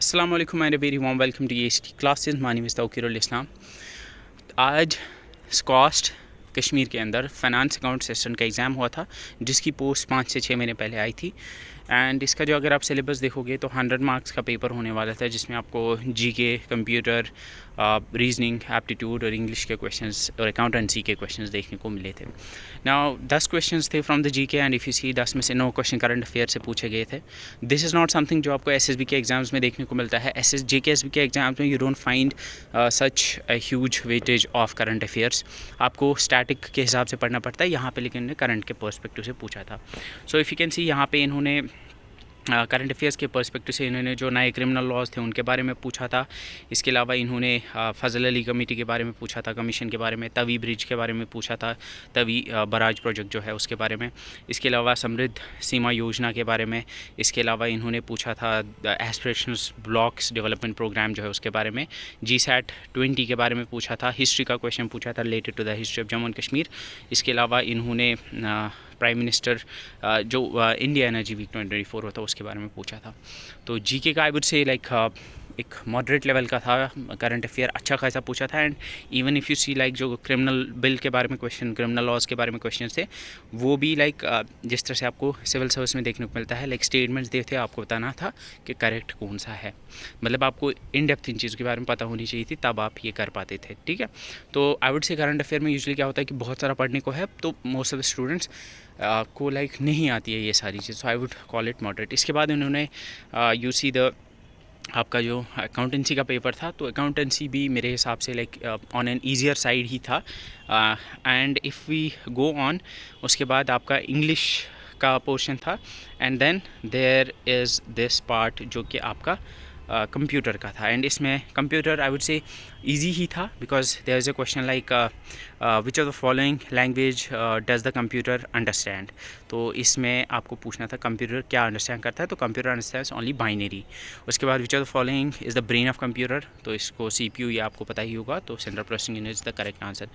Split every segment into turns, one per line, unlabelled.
अस्सलाम वालेकुम and very warm welcome to ACT classes. My name is Tauqeerul Islam. आज स्कॉस्ट कश्मीर के अंदर फाइनेंस अकाउंट असिस्टेंट का एग्ज़ाम हुआ था, जिसकी पोस्ट 5 से 6 महीने पहले आई थी। एंड इसका जो अगर आप सिलेबस देखोगे तो 100 मार्क्स का पेपर होने वाला था, जिसमें आपको जीके, कंप्यूटर, रीजनिंग, एप्टीट्यूड और इंग्लिश के क्वेश्चंस और अकाउंटेंसी के क्वेश्चंस देखने को मिले थे। नाउ 10 क्वेश्चंस थे from the GK and if you see 10 में से 9 क्वेश्चन करंट अफेयर से पूछे गए थे। दिस इज़ नॉट समथिंग जो आपको एसएसबी के एग्जाम्स में देखने को मिलता है। जीके एसबी के एग्जाम्स में you don't find such a huge weightage of current affairs. आपको स्टैटिक के हिसाब से पढ़ना पड़ता है यहाँ पे, लेकिन इन्होंने करंट के पर्सपेक्टिव से पूछा था। So if you can see यहाँ पे इन्होंने करंट अफेयर्स के पर्सपेक्टिव से इन्होंने जो नए क्रिमिनल लॉज थे उनके बारे में पूछा था। इसके अलावा इन्होंने फजल अली कमेटी के बारे में पूछा था, कमीशन के बारे में, तवी ब्रिज के बारे में पूछा था, तवी बराज प्रोजेक्ट जो है उसके बारे में। इसके अलावा समृद्ध सीमा योजना के बारे में। इसके अलावा इन्होंने पूछा था एस्पिरेशंस ब्लॉक्स डेवलपमेंट प्रोग्राम जो है उसके बारे में। GSAT 20 के बारे में पूछा था। हिस्ट्री का क्वेश्चन पूछा था related to the history of Jammu and Kashmir. इसके अलावा इन्होंने प्राइम मिनिस्टर जो इंडिया एनर्जी वीक 2024 होता है उसके बारे में पूछा था। तो जीके का आई वुड से लाइक एक मॉडरेट लेवल का था। करंट अफेयर अच्छा खासा पूछा था। And even if you see like जो क्रिमिनल बिल के बारे में क्वेश्चन, क्रिमिनल लॉज के बारे में क्वेश्चन थे, वो भी लाइक जिस तरह से आपको सिविल सर्विस में देखने को मिलता है, लाइक स्टेटमेंट्स देते आपको बताना था कि करेक्ट कौन सा है। मतलब आपको इन डेप्थ इन चीज़ों के बारे में पता होनी चाहिए थी, तब आप ये कर पाते थे। ठीक है, तो आई वुड से करंट अफेयर में यूजुअली क्या होता है कि बहुत सारा पढ़ने को है, तो मोस्ट ऑफ द स्टूडेंट्स को लाइक नहीं आती है ये सारी चीज़। So I would call it moderate. इसके बाद उन्होंने यू सी द आपका जो अकाउंटेंसी का पेपर था, तो अकाउंटेंसी भी मेरे हिसाब से like on an easier side ही था। And if we go on, उसके बाद आपका इंग्लिश का पोर्शन था। And then there is this part जो कि आपका कंप्यूटर का था। एंड इसमें computer I would say easy ही था, because there is a question like which of the following language does the computer understand. तो इसमें आपको पूछना था कंप्यूटर क्या अंडरस्टैंड करता है, तो कंप्यूटर अंडरस्टैंड्स ओनली बाइनरी। उसके बाद which of the following is the brain of computer, तो इसको CPU ये आपको पता ही होगा, तो central processing unit is the correct answer.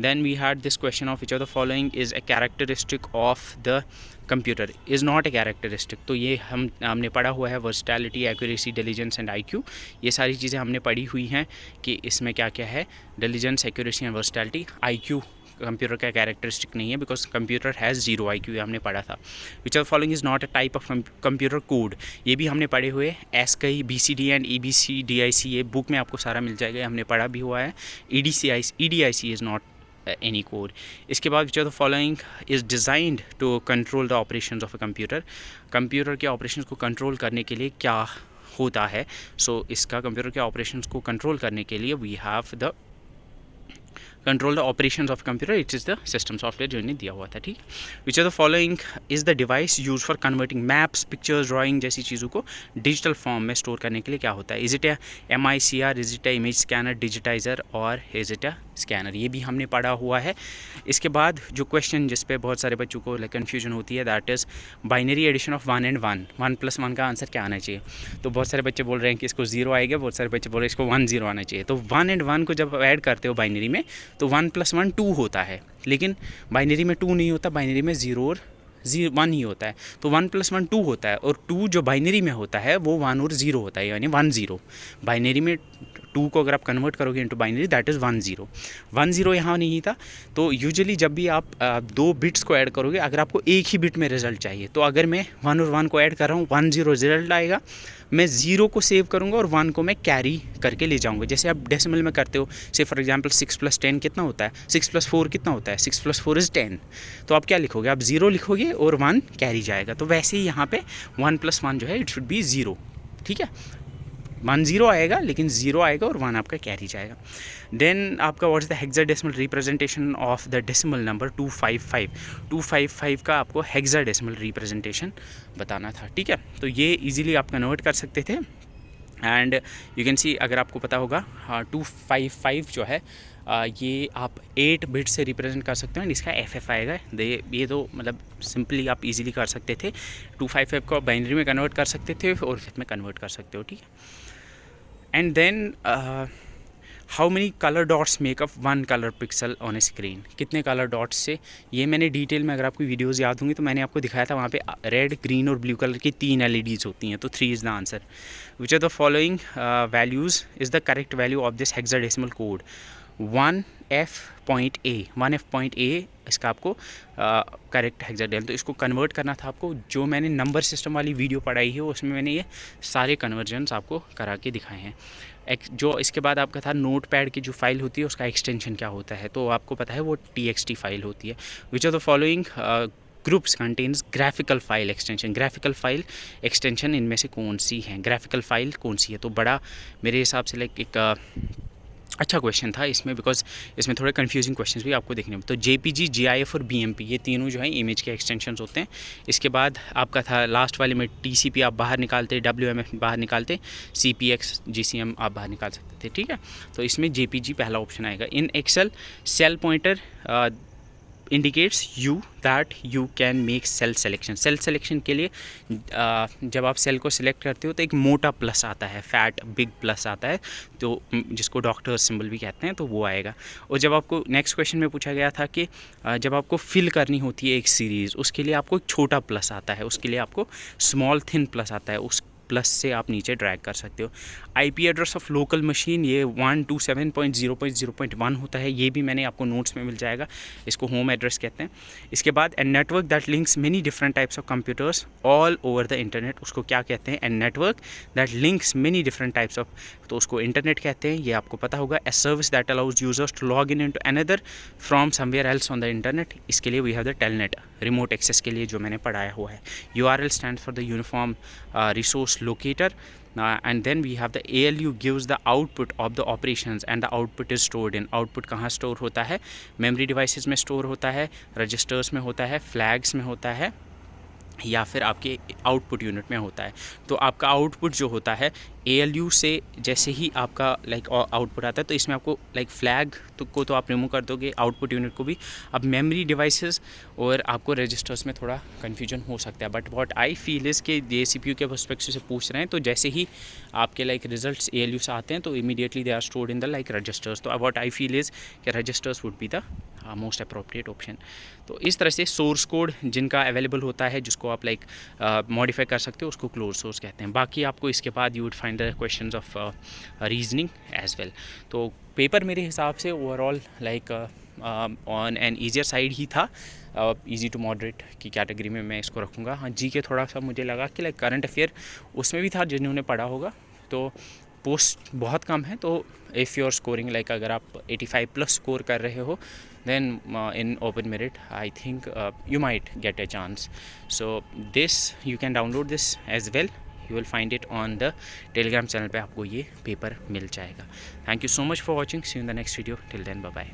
Then we had this question of which of the following is a characteristic of the computer is not a characteristic. तो ये हमने पढ़ा हुआ है versatility, accuracy, diligence and IQ। ये सारी चीज़ें हमने पढ़ी हुई हैं कि इसमें क्या क्या है, diligence, accuracy and versatility. IQ computer का कैरेक्टरिस्टिक नहीं है, बिकॉज कंप्यूटर हैज़ 0 IQ, ये हमने पढ़ा था। Which of following is not a type of computer code, ये भी हमने पढ़े हुए। SCI, BCD एंड EBCDIC, ये बुक में आपको सारा मिल जाएगा, हमने पढ़ा भी हुआ है। EDIC is not any code. इसके बाद which of the following is designed to control the operations of a computer, computer के ऑपरेशंस को कंट्रोल करने के लिए क्या होता है। सो इसका कंप्यूटर के ऑपरेशंस को कंट्रोल करने के लिए we have the control the operations of computer, it is the system software जो इन्हें दिया हुआ था। ठीक, which of the following is the device use for converting maps, pictures, drawing जैसी चीज़ों को डिजिटल फॉर्म में स्टोर करने के लिए क्या होता है। Is it A MICR, is it A image scanner, digitiser, और इज़ इट ए स्कैनर, ये भी हमने पढ़ा हुआ है। इसके बाद जो क्वेश्चन जिस पे बहुत सारे बच्चों को कन्फ्यूजन होती है, that is binary addition of 1 and 1, 1 + 1 का आंसर क्या आना चाहिए। तो बहुत सारे बच्चे बोल रहे हैं कि इसको 0 आएगा, बहुत सारे बच्चे बोल रहे हैं इसको 1 0 आना चाहिए। तो 1 and 1 को जब ऐड करते हो बाइनरी में, तो 1 + 1 2 होता है, लेकिन बाइनरी में 2 नहीं होता, बाइनरी में 0 और 1 ही होता है। तो 1 + 1 2 होता है, और 2 जो बाइनरी में होता है वो 1 और 0 होता है, यानी 1 0। बाइनरी में 2 को अगर आप कन्वर्ट करोगे इनटू बाइनरी, दैट इज़ 1 0। 1 0 यहाँ नहीं था। तो यूजुअली जब भी आप 2 बिट्स को ऐड करोगे, अगर आपको एक ही बिट में रिजल्ट चाहिए, तो अगर मैं 1 और 1 को ऐड कर रहा हूँ, 1 0 रिजल्ट आएगा। मैं 0 को सेव करूँगा और 1 को मैं कैरी करके ले जाऊँगा, जैसे आप डेसिमल में करते हो। से फॉर एग्जांपल 6 + 10 कितना होता है, 6 + 4 कितना होता है, 6 + 4 इज़ 10। तो आप क्या लिखोगे, आप 0 लिखोगे और 1 कैरी जाएगा। तो वैसे ही यहाँ पे 1 + 1 जो है इट शुड बी 0। ठीक है, 1 0 आएगा, लेकिन 0 आएगा और 1 आपका कैरी जाएगा। देन आपका what is the hexadecimal representation of the decimal number 255। 255 का आपको हेक्साडेसिमल रिप्रेजेंटेशन बताना था। ठीक है, तो ये इजीली आप कन्वर्ट कर सकते थे। एंड यू कैन सी, अगर आपको पता होगा 255 जो है ये आप 8 बिट से रिप्रेजेंट कर सकते हो, एंड इसका FF आएगा। ये तो मतलब सिंपली आप इजीली कर सकते थे। 255 को आप बाइनरी में कन्वर्ट कर सकते थे और फिर में कन्वर्ट कर सकते हो। ठीक है, and then how many colour dots make up one colour pixel on a screen, कितने कलर डॉट्स से, ये मैंने डिटेल में, अगर आपको वीडियोज़ याद होंगी तो मैंने आपको दिखाया था, वहाँ पे रेड, ग्रीन और ब्लू कलर की 3 LEDs होती हैं, तो 3 is the answer. Which are the following values is the correct value of this hexadecimal code. 1F.A इसका आपको करेक्ट हेक्साडेसिमल, तो इसको कन्वर्ट करना था आपको। जो मैंने नंबर सिस्टम वाली वीडियो पढ़ाई है उसमें मैंने ये सारे कन्वर्जन्स आपको करा के दिखाए हैं। जो इसके बाद आपका था नोट पैड की जो फाइल होती है उसका एक्सटेंशन क्या होता है, तो आपको पता है वो TXT फाइल होती है। Which are the following groups contains graphical file extension, graphical file extension इनमें से कौन सी है, ग्राफिकल फाइल कौन सी है, तो बड़ा मेरे हिसाब से लाइक एक अच्छा क्वेश्चन था इसमें, बिकॉज इसमें थोड़े कंफ्यूजिंग क्वेश्चंस भी आपको देखने में। तो JPG, GIF और BMP ये तीनों जो है इमेज के एक्सटेंशंस होते हैं। इसके बाद आपका था लास्ट वाले में TCP आप बाहर निकालते, WMF बाहर निकालते, CPX, GCM आप बाहर निकाल सकते थे, ठीक है। तो इसमें JPG पहला ऑप्शन आएगा। In excel cell pointer indicates you that you can make cell selection. Cell selection के लिए जब आप सेल को सिलेक्ट करते हो तो एक मोटा प्लस आता है, फैट बिग प्लस आता है, तो जिसको डॉक्टर सिंबल भी कहते हैं, तो वो आएगा। और जब आपको नेक्स्ट क्वेश्चन में पूछा गया था कि जब आपको फिल करनी होती है एक सीरीज़, उसके लिए आपको एक छोटा प्लस आता है, उसके लिए आपको स्मॉल थिन प्लस आता है, उस प्लस से आप नीचे ड्रैग कर सकते हो। IP address of local machine ये 127.0.0.1 होता है, ये भी मैंने आपको नोट्स में मिल जाएगा, इसको होम एड्रेस कहते हैं। इसके बाद an network that links many different types of computers all over the internet, उसको क्या कहते हैं, an network that links many different types of, तो उसको इंटरनेट कहते हैं, ये आपको पता होगा। A service that allows users to log in to another from somewhere else on the internet, इसके लिए we have the telnet, remote access के लिए जो मैंने पढ़ाया हुआ है। URL stand for the uniform resource locator, and then we have the ALU gives the output of the operations and the output is stored in, output कहाँ store होता है, मेमोरी डिवाइसेस में स्टोर होता है, रजिस्टर्स में होता है, flags में होता है, या फिर आपके आउटपुट यूनिट में होता है। तो आपका आउटपुट जो होता है ALU से जैसे ही आपका लाइक आउटपुट आता है, तो इसमें आपको लाइक फ्लैग को तो आप रिमूव कर दोगे, आउटपुट यूनिट को भी। अब मेमोरी डिवाइसेस और आपको रजिस्टर्स में थोड़ा कन्फ्यूजन हो सकता है, but what I feel is कि ये CPU के पर्सपेक्टिव से पूछ रहे हैं, तो जैसे ही आपके लाइक रिजल्ट्स ALU से आते हैं तो immediately they are stored in the like registers. तो व्हाट आई फील इज़ कि registers would be the most appropriate option. तो इस तरह से सोर्स कोड जिनका अवेलेबल होता है, जिसको आप लाइक मॉडिफाई कर सकते हो, उसको क्लोज सोर्स कहते हैं। बाकी आपको इसके बाद you would find the questions of reasoning as well. तो पेपर मेरे हिसाब से overall like on an easier side ही था, इजी टू मॉडरेट की कैटेगरी में मैं इसको रखूँगा। हाँ, GK थोड़ा सा मुझे लगा कि लाइक करंट अफेयर उसमें भी था जिन्होंने पढ़ा होगा, तो पोस्ट बहुत कम है। तो if you are scoring like अगर आप 85+ स्कोर कर रहे हो, then in open merit I think you might get a chance. So this you can download this as well, you will find it on the Telegram channel पे आपको ये paper मिल जाएगा। Thank you so much for watching, see you in the next video, till then bye bye.